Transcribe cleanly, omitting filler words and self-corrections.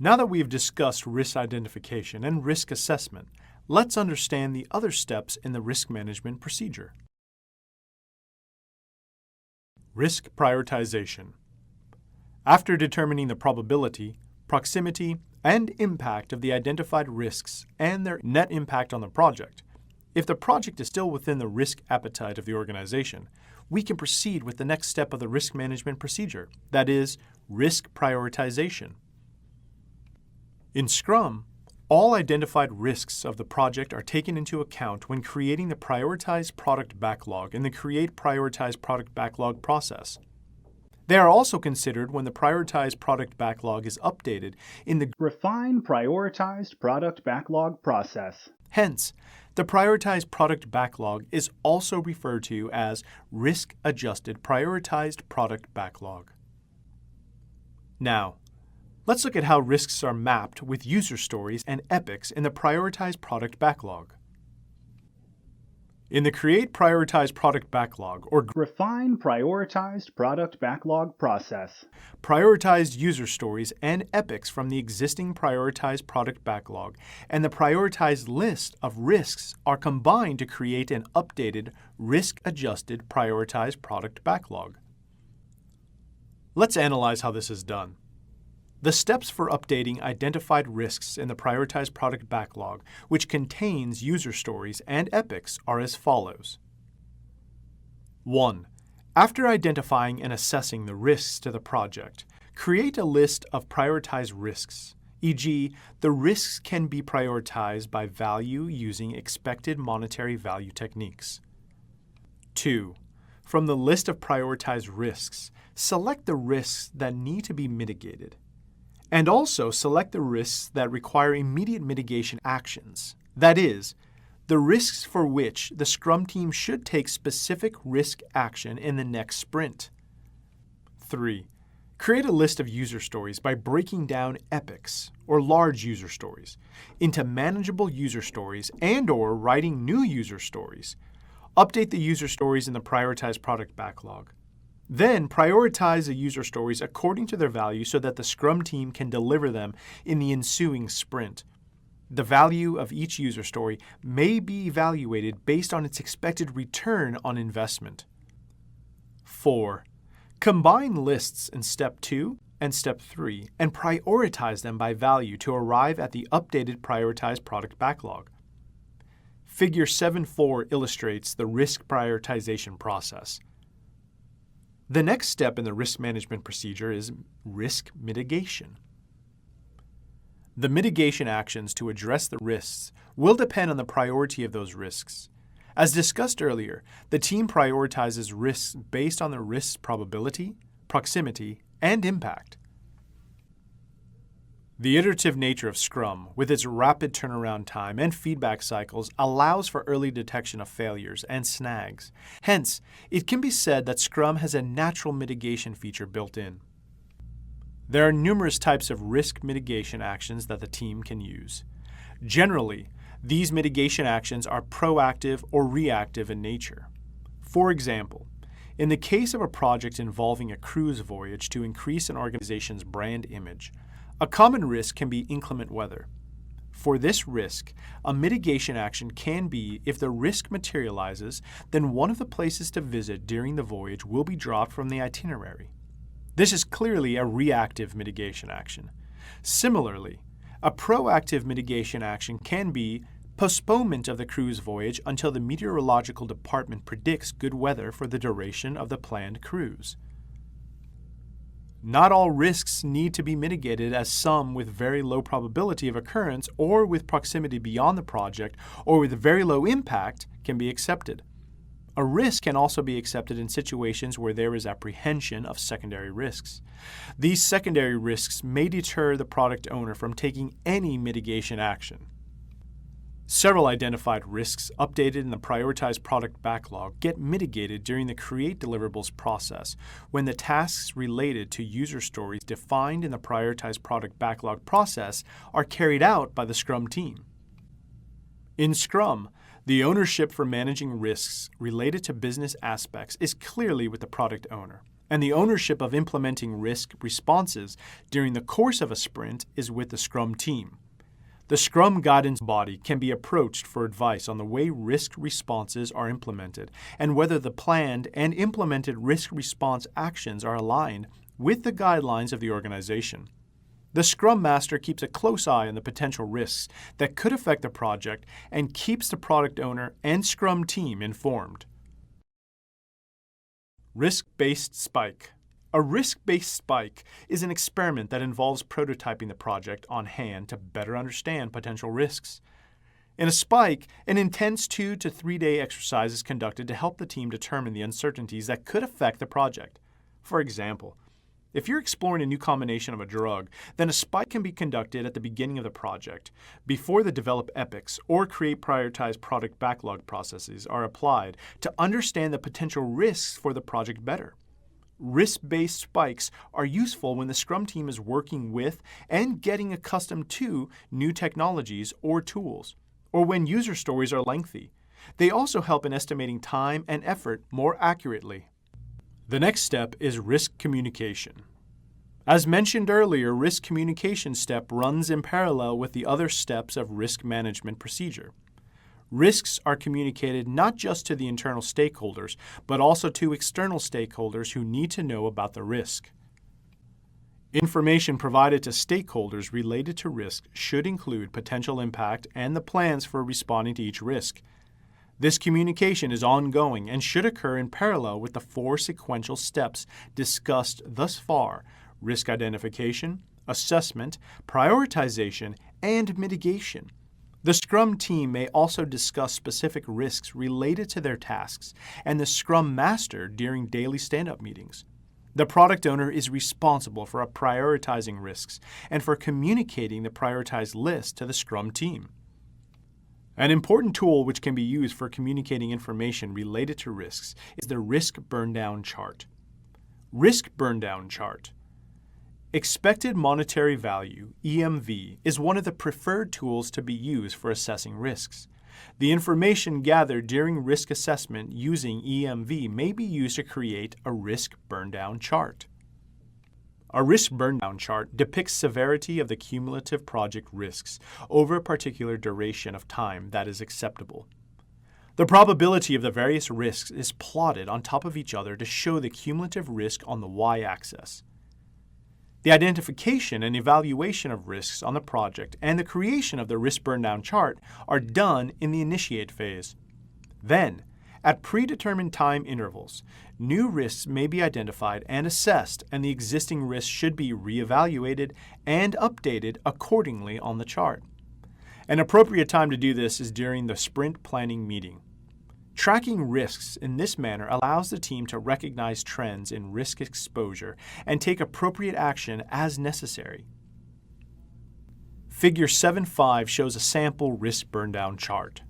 Now that we have discussed risk identification and risk assessment, let's understand the other steps in the risk management procedure. Risk prioritization. After determining the probability, proximity, and impact of the identified risks and their net impact on the project, if the project is still within the risk appetite of the organization, we can proceed with the next step of the risk management procedure, that is, risk prioritization. In Scrum, all identified risks of the project are taken into account when creating the Prioritized Product Backlog in the Create Prioritized Product Backlog process. They are also considered when the Prioritized Product Backlog is updated in the Refine Prioritized Product Backlog process. Hence, the Prioritized Product Backlog is also referred to as Risk-Adjusted Prioritized Product Backlog. Now, let's look at how risks are mapped with user stories and epics in the Prioritized Product Backlog. In the Create Prioritized Product Backlog or Refine Prioritized Product Backlog process, prioritized user stories and epics from the existing Prioritized Product Backlog and the prioritized list of risks are combined to create an updated, risk-adjusted Prioritized Product Backlog. Let's analyze how this is done. The steps for updating identified risks in the Prioritized Product Backlog, which contains user stories and epics, are as follows. 1. After identifying and assessing the risks to the project, create a list of prioritized risks, e.g., the risks can be prioritized by value using expected monetary value techniques. 2. From the list of prioritized risks, select the risks that need to be mitigated. And also select the risks that require immediate mitigation actions. That is, the risks for which the Scrum team should take specific risk action in the next sprint. 3. Create a list of user stories by breaking down epics, or large user stories, into manageable user stories and/or writing new user stories. Update the user stories in the Prioritized Product Backlog. Then prioritize the user stories according to their value so that the Scrum team can deliver them in the ensuing sprint. The value of each user story may be evaluated based on its expected return on investment. 4. Combine lists in Step 2 and Step 3 and prioritize them by value to arrive at the updated Prioritized Product Backlog. Figure 7.4 illustrates the risk prioritization process. The next step in the risk management procedure is risk mitigation. The mitigation actions to address the risks will depend on the priority of those risks. As discussed earlier, the team prioritizes risks based on the risk's probability, proximity, and impact. The iterative nature of Scrum, with its rapid turnaround time and feedback cycles, allows for early detection of failures and snags. Hence, it can be said that Scrum has a natural mitigation feature built in. There are numerous types of risk mitigation actions that the team can use. Generally, these mitigation actions are proactive or reactive in nature. For example, in the case of a project involving a cruise voyage to increase an organization's brand image, a common risk can be inclement weather. For this risk, a mitigation action can be if the risk materializes, then one of the places to visit during the voyage will be dropped from the itinerary. This is clearly a reactive mitigation action. Similarly, a proactive mitigation action can be postponement of the cruise voyage until the meteorological department predicts good weather for the duration of the planned cruise. Not all risks need to be mitigated, as some with very low probability of occurrence or with proximity beyond the project or with very low impact can be accepted. A risk can also be accepted in situations where there is apprehension of secondary risks. These secondary risks may deter the product owner from taking any mitigation action. Several identified risks updated in the Prioritized Product Backlog get mitigated during the Create deliverables process when the tasks related to user stories defined in the Prioritized Product Backlog process are carried out by the Scrum team. In Scrum, the ownership for managing risks related to business aspects is clearly with the product owner, and the ownership of implementing risk responses during the course of a sprint is with the Scrum team. The Scrum guidance body can be approached for advice on the way risk responses are implemented and whether the planned and implemented risk response actions are aligned with the guidelines of the organization. The Scrum Master keeps a close eye on the potential risks that could affect the project and keeps the product owner and Scrum team informed. Risk-based spike. A risk-based spike is an experiment that involves prototyping the project on hand to better understand potential risks. In a spike, an intense 2 to 3 day exercise is conducted to help the team determine the uncertainties that could affect the project. For example, if you're exploring a new combination of a drug, then a spike can be conducted at the beginning of the project, before the develop epics or create prioritized product backlog processes are applied to understand the potential risks for the project better. Risk-based spikes are useful when the Scrum team is working with and getting accustomed to new technologies or tools, or when user stories are lengthy. They also help in estimating time and effort more accurately. The next step is risk communication. As mentioned earlier, risk communication step runs in parallel with the other steps of risk management procedure. Risks are communicated not just to the internal stakeholders, but also to external stakeholders who need to know about the risk. Information provided to stakeholders related to risk should include potential impact and the plans for responding to each risk. This communication is ongoing and should occur in parallel with the 4 sequential steps discussed thus far: risk identification, assessment, prioritization, and mitigation. The Scrum team may also discuss specific risks related to their tasks and the Scrum Master during daily stand-up meetings. The product owner is responsible for prioritizing risks and for communicating the prioritized list to the Scrum team. An important tool which can be used for communicating information related to risks is the Risk Burndown Chart. Risk Burndown Chart. Expected monetary value, EMV, is one of the preferred tools to be used for assessing risks. The information gathered during risk assessment using EMV may be used to create a risk burndown chart. A risk burndown chart depicts severity of the cumulative project risks over a particular duration of time that is acceptable. The probability of the various risks is plotted on top of each other to show the cumulative risk on the y-axis. The identification and evaluation of risks on the project and the creation of the risk burndown chart are done in the initiate phase. Then, at predetermined time intervals, new risks may be identified and assessed, and the existing risks should be reevaluated and updated accordingly on the chart. An appropriate time to do this is during the sprint planning meeting. Tracking risks in this manner allows the team to recognize trends in risk exposure and take appropriate action as necessary. Figure 7.5 shows a sample risk burndown chart.